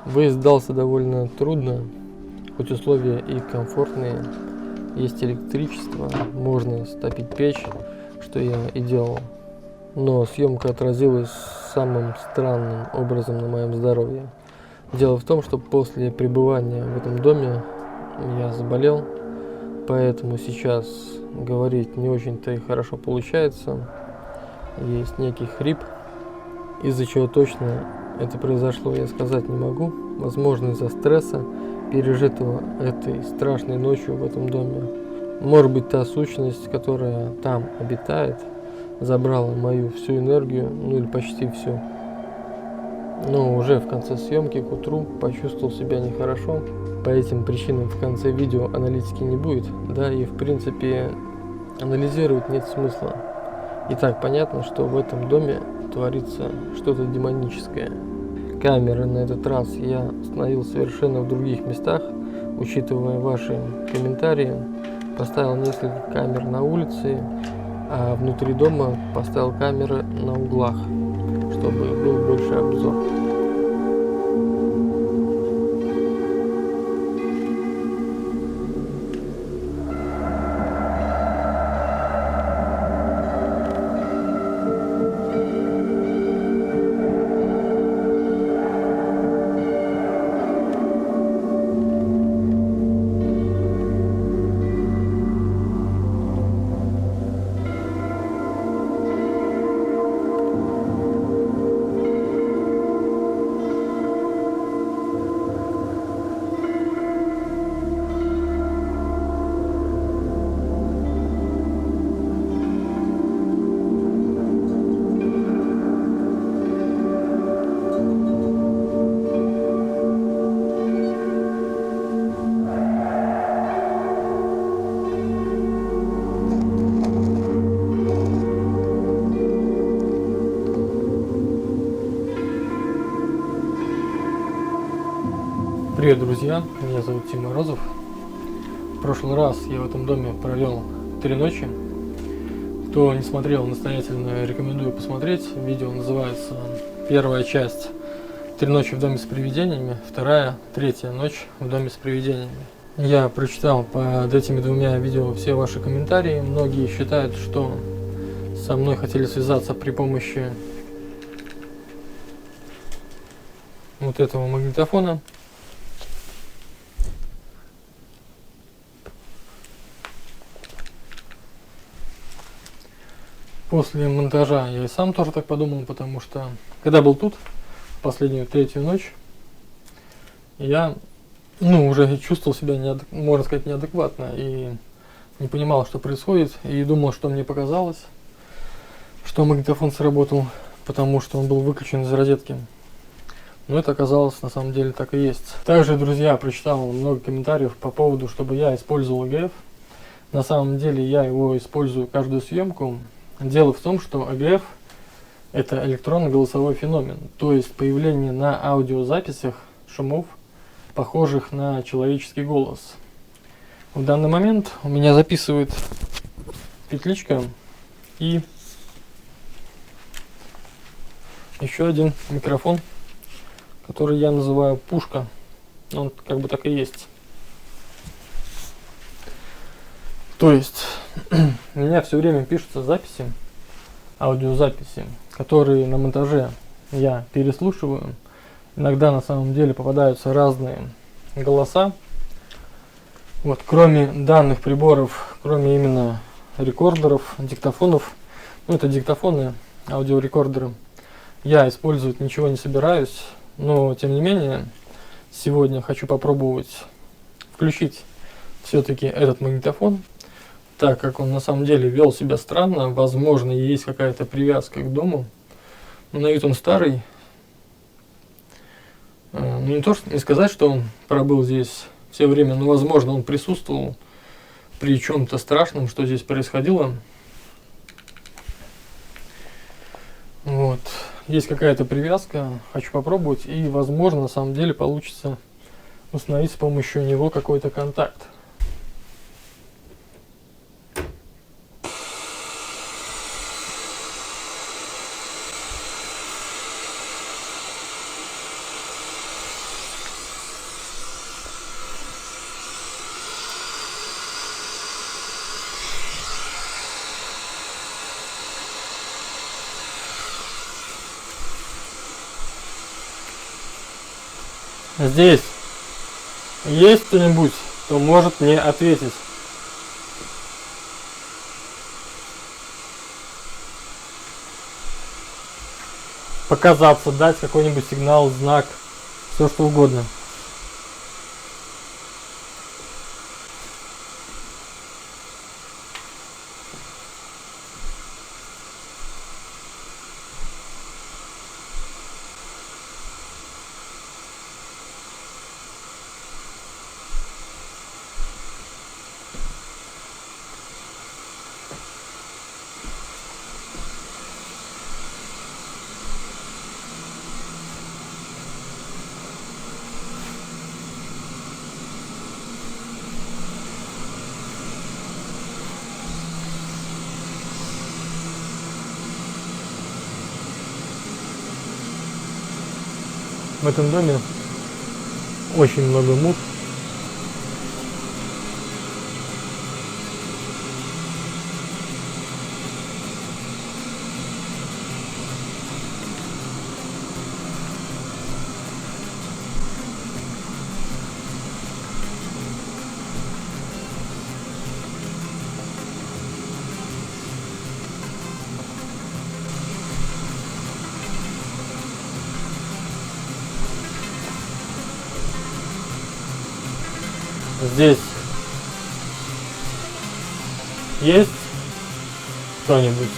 Выезд дался довольно трудно, хоть условия и комфортные. Есть электричество, можно стопить печь, что я и делал. Но съемка отразилась самым странным образом на моем здоровье. Дело в том, что после пребывания в этом доме я заболел, поэтому сейчас говорить не очень-то и хорошо получается. Есть некий хрип, из-за чего точно это произошло, я сказать не могу. Возможно, из-за стресса, пережитого этой страшной ночью в этом доме. Может быть, та сущность, которая там обитает, забрала мою всю энергию, ну или почти всю. Но уже в конце съемки к утру почувствовал себя нехорошо. По этим причинам в конце видео аналитики не будет, да и в принципе анализировать нет смысла. И так понятно, что в этом доме творится что-то демоническое. Камеры на этот раз я установил совершенно в других местах, учитывая ваши комментарии. Поставил несколько камер на улице, а внутри дома поставил камеры на углах, чтобы был больше обзор. Привет, друзья! Меня зовут Тим Морозов. В прошлый раз я в этом доме провел 3 ночи. Кто не смотрел, настоятельно рекомендую посмотреть. Видео называется первая часть «3 ночи в доме с привидениями», вторая, третья ночь в доме с привидениями. Я прочитал под этими 2 видео все ваши комментарии. Многие считают, что со мной хотели связаться при помощи вот этого магнитофона. После монтажа я и сам тоже так подумал, потому что когда был тут, последнюю 3-ю ночь, я уже чувствовал себя, можно сказать, неадекватно и не понимал, что происходит, и думал, что мне показалось, что магнитофон сработал, потому что он был выключен из розетки. Но это оказалось на самом деле так и есть. Также, друзья, прочитал много комментариев по поводу, чтобы я использовал АГФ. На самом деле я его использую каждую съемку. Дело в том, что АГФ – это электронно-голосовой феномен, то есть появление на аудиозаписях шумов, похожих на человеческий голос. В данный момент у меня записывает петличка и еще один микрофон, который я называю пушка. Он как бы так и есть. То есть у меня все время пишутся записи, аудиозаписи, которые на монтаже я переслушиваю. Иногда на самом деле попадаются разные голоса. Вот, кроме данных приборов, кроме именно рекордеров, диктофонов, это диктофоны, аудиорекордеры, я использовать ничего не собираюсь. Но тем не менее, сегодня хочу попробовать включить все-таки этот магнитофон. Так как он на самом деле вел себя странно, возможно, есть какая-то привязка к дому. Но на вид он старый. Не сказать, что он пробыл здесь все время, но возможно он присутствовал при чем-то страшном, что здесь происходило. Вот. Есть какая-то привязка, хочу попробовать, и возможно на самом деле получится установить с помощью него какой-то контакт. Здесь есть кто-нибудь, кто может мне ответить? Показаться, дать какой-нибудь сигнал, знак, все что угодно. В этом доме очень много мух. Здесь есть кто-нибудь?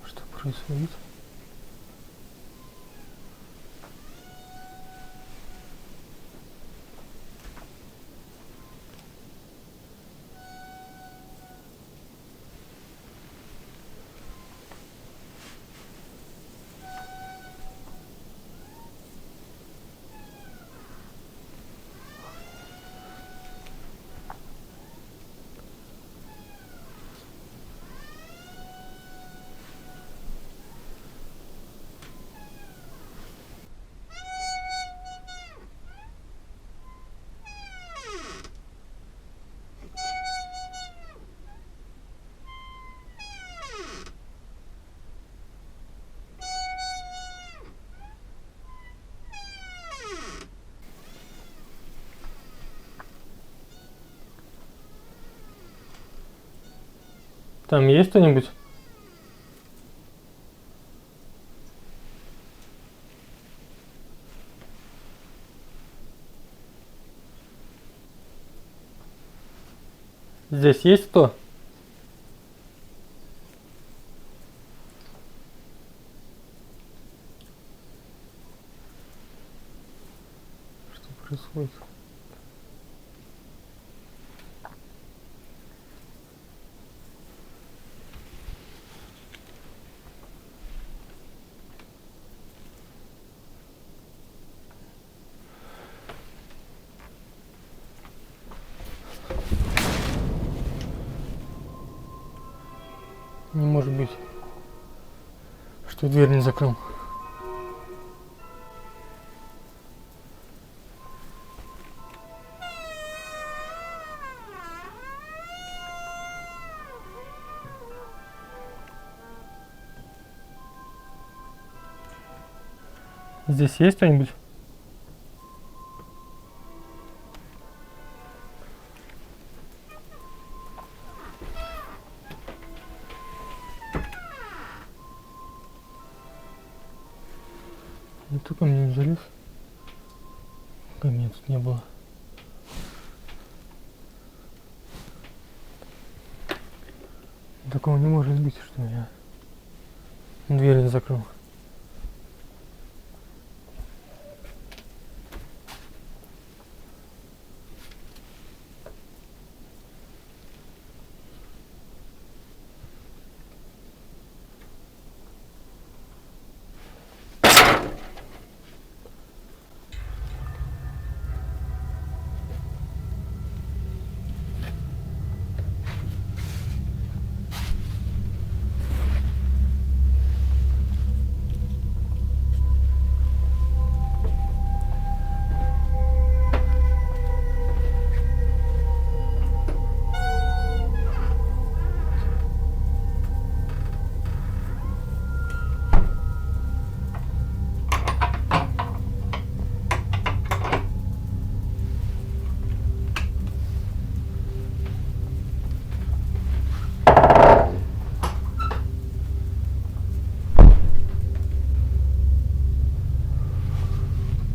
Что происходит? Там есть кто-нибудь? Здесь есть кто? Что происходит? Не может быть, что дверь не закрыл. Здесь есть кто-нибудь? Никто ко мне не залез. Ко мне тут не было. Такого не может быть, что я дверь не закрыл.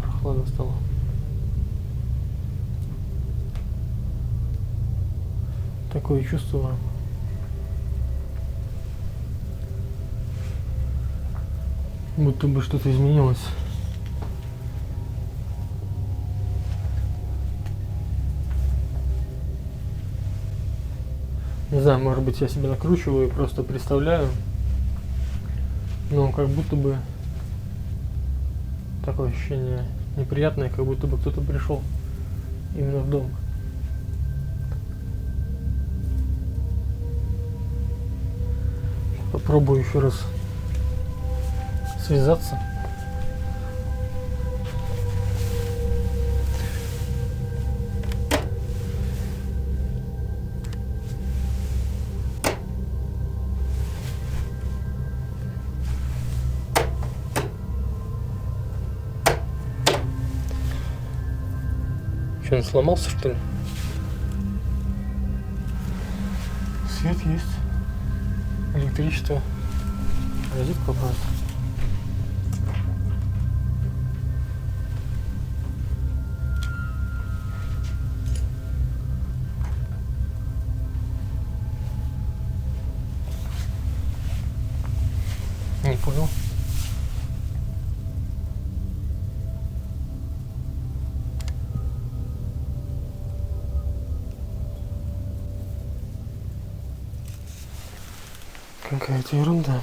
Прохладно стало. Такое чувство, будто бы что-то изменилось. Не знаю, может быть, я себя накручиваю и просто представляю, но как будто бы такое ощущение неприятное, как будто бы кто-то пришел именно в дом. Попробую еще раз связаться. Что, он сломался, что ли? Свет есть. Электричество. Розетка просто. Не понял. Какая-то ерунда.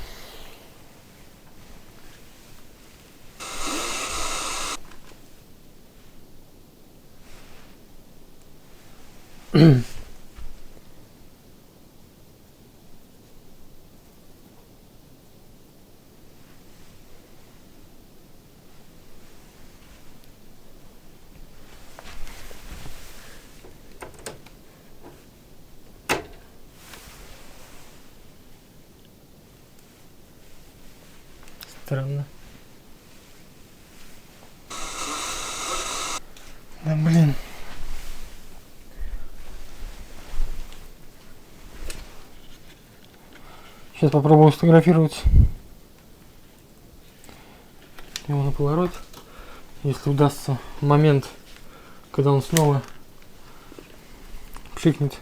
Странно. Да блин. Сейчас попробую сфотографировать его на полароид. Если удастся момент, когда он снова пшикнет.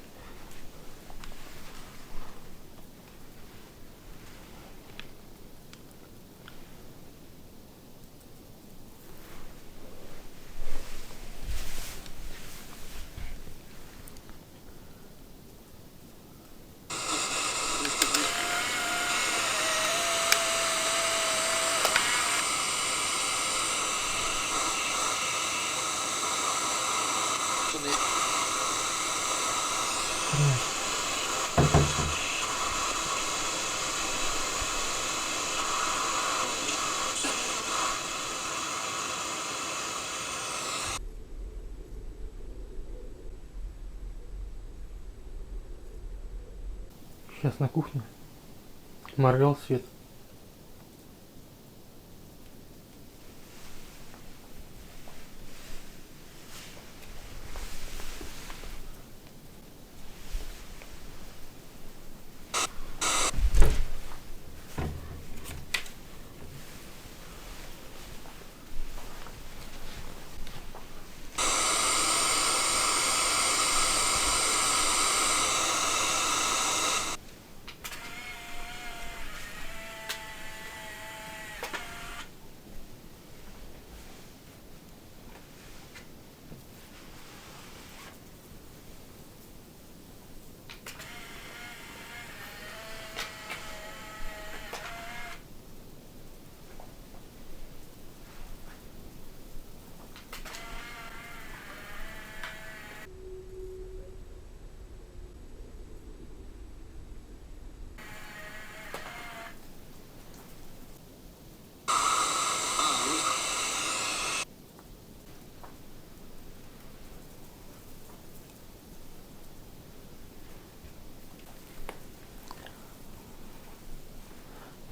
Сейчас на кухне моргал свет.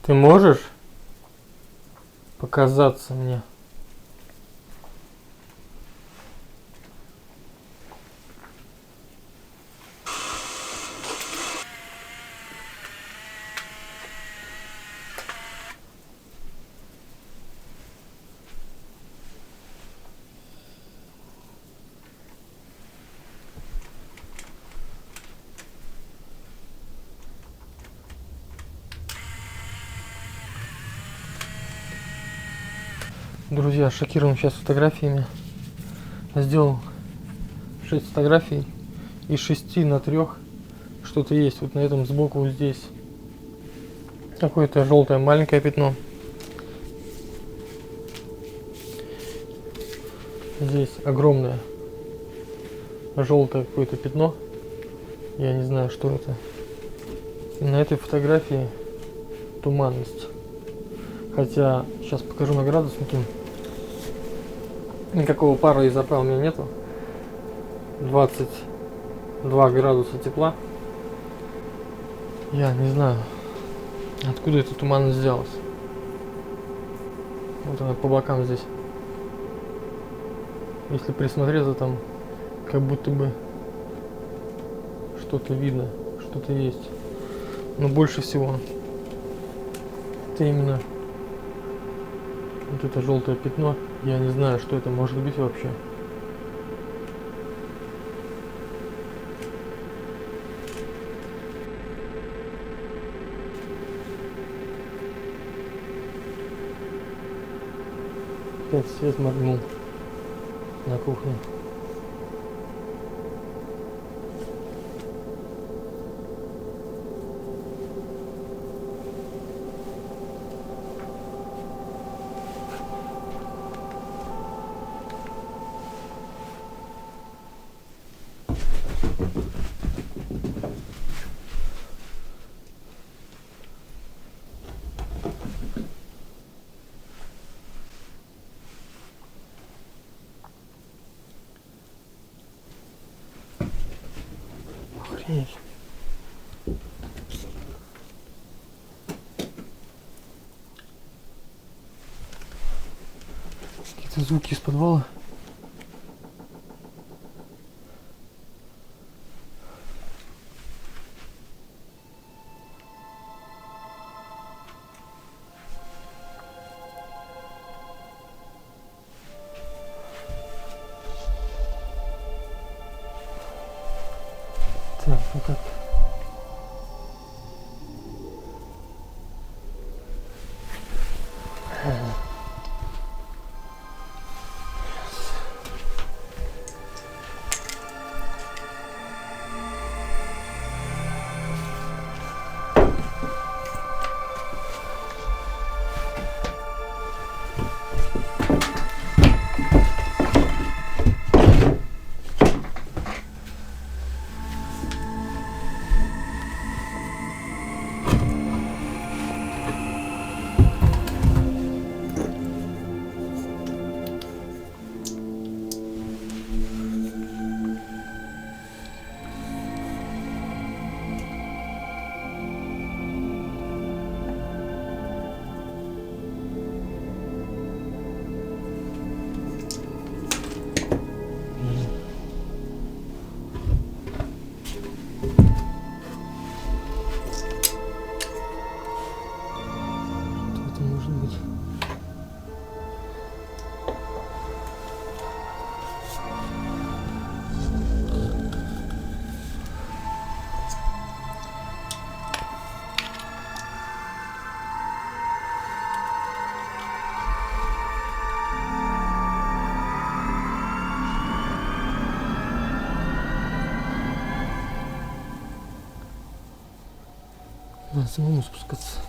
Ты можешь показаться мне? Друзья, шокирован сейчас фотографиями. Сделал 6 фотографий. Из 6 на 3 что-то есть. Вот на этом сбоку, вот здесь. Какое-то желтое маленькое пятно. Здесь огромное желтое какое-то пятно. Я не знаю, что это. И на этой фотографии туманность. Хотя, сейчас покажу на градуснике. Никакого пара из АП у меня нету. 22 градуса тепла. Я не знаю, откуда эта туманность взялась. Вот она по бокам здесь. Если присмотреться, там как будто бы что-то видно, что-то есть. Но больше всего это именно вот это желтое пятно. Я не знаю, что это может быть вообще. Опять свет моргнул на кухне. Охренеть. Какие-то звуки из подвала. Так, вот так. Что это может быть? Надо самому спускаться.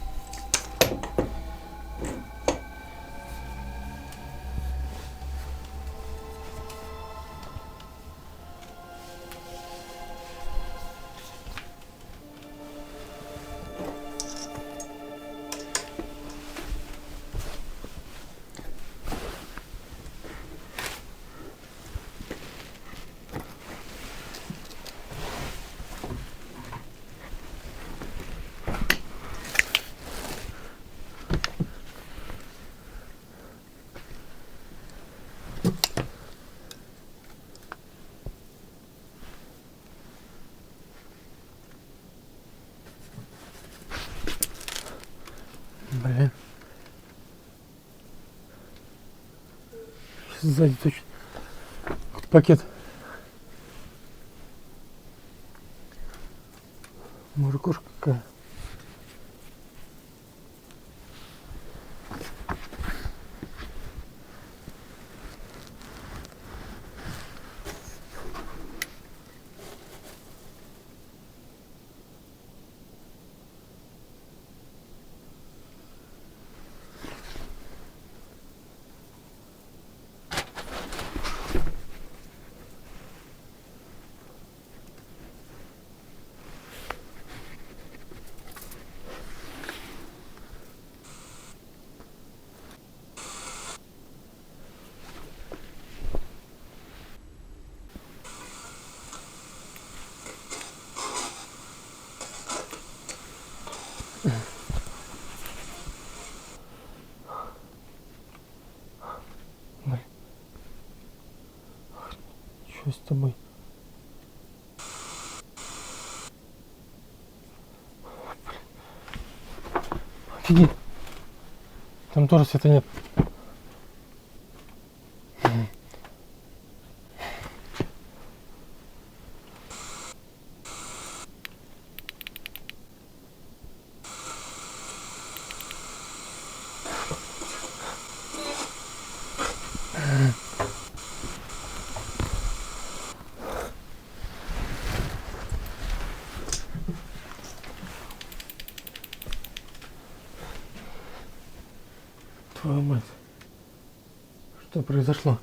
Сзади точно. Пакет. Может, кошка какая? Что с тобой? Офигеть. Там тоже света нет. Твою мать. Что произошло?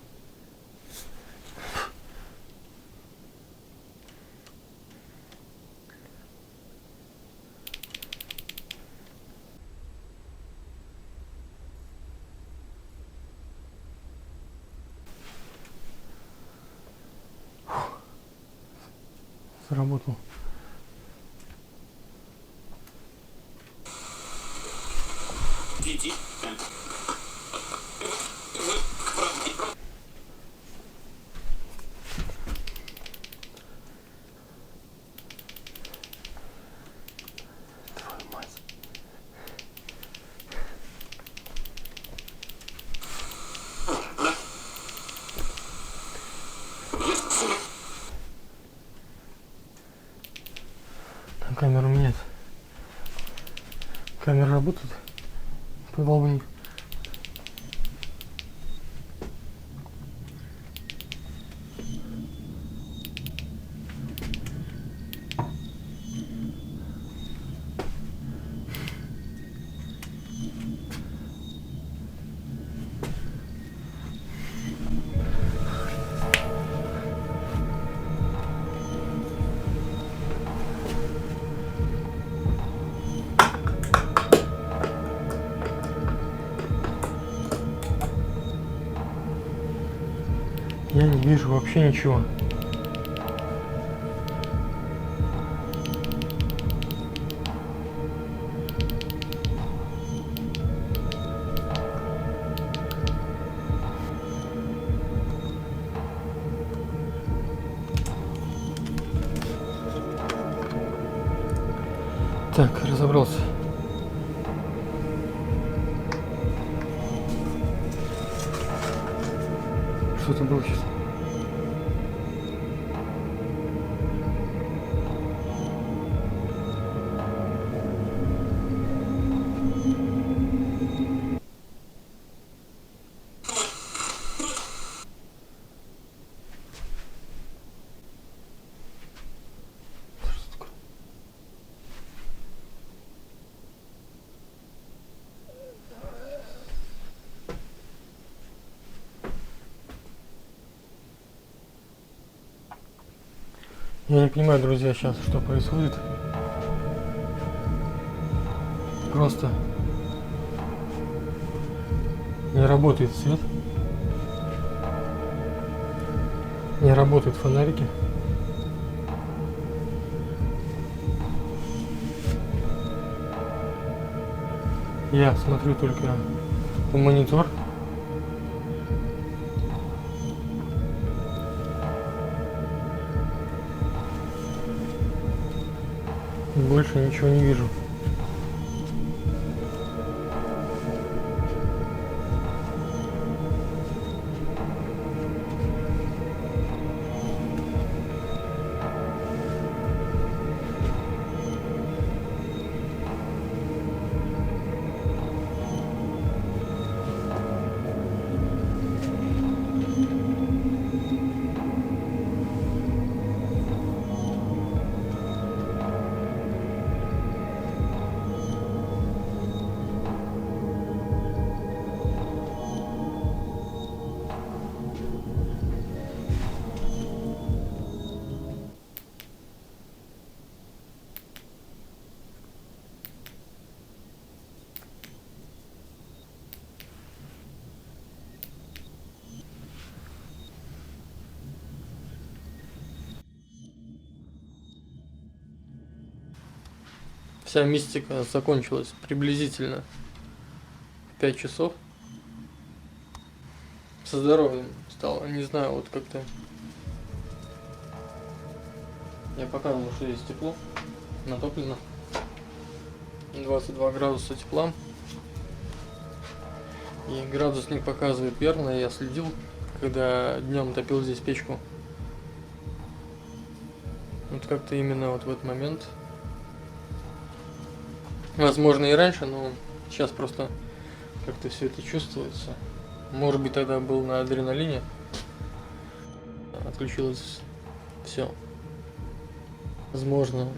Заработал. Твою мать. Там камеру нет. Камера работает. Подвал бы не. Я не вижу вообще ничего. Так, разобрался. Что это было сейчас? Что такое? Я не понимаю, друзья, сейчас что происходит. Просто не работает свет. Не работают фонарики. Я смотрю только в монитор. Больше ничего не вижу. Вся мистика закончилась приблизительно в 5 часов. Со здоровьем стало, не знаю, вот как-то. Я показывал, что есть тепло, натоплено. 22 градуса тепла. И градусник показывает верно, я следил, когда днем топил здесь печку. Вот как-то именно вот в этот момент. Возможно и раньше, но сейчас просто как-то все это чувствуется. Может быть, тогда был на адреналине. Отключилось все. Возможно,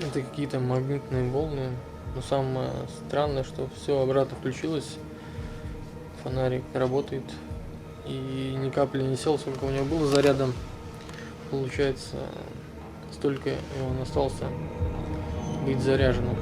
это какие-то магнитные волны. Но самое странное, что все обратно включилось. Фонарик работает. И ни капли не сел, сколько у него было зарядом. Получается, столько и он остался быть заряженным.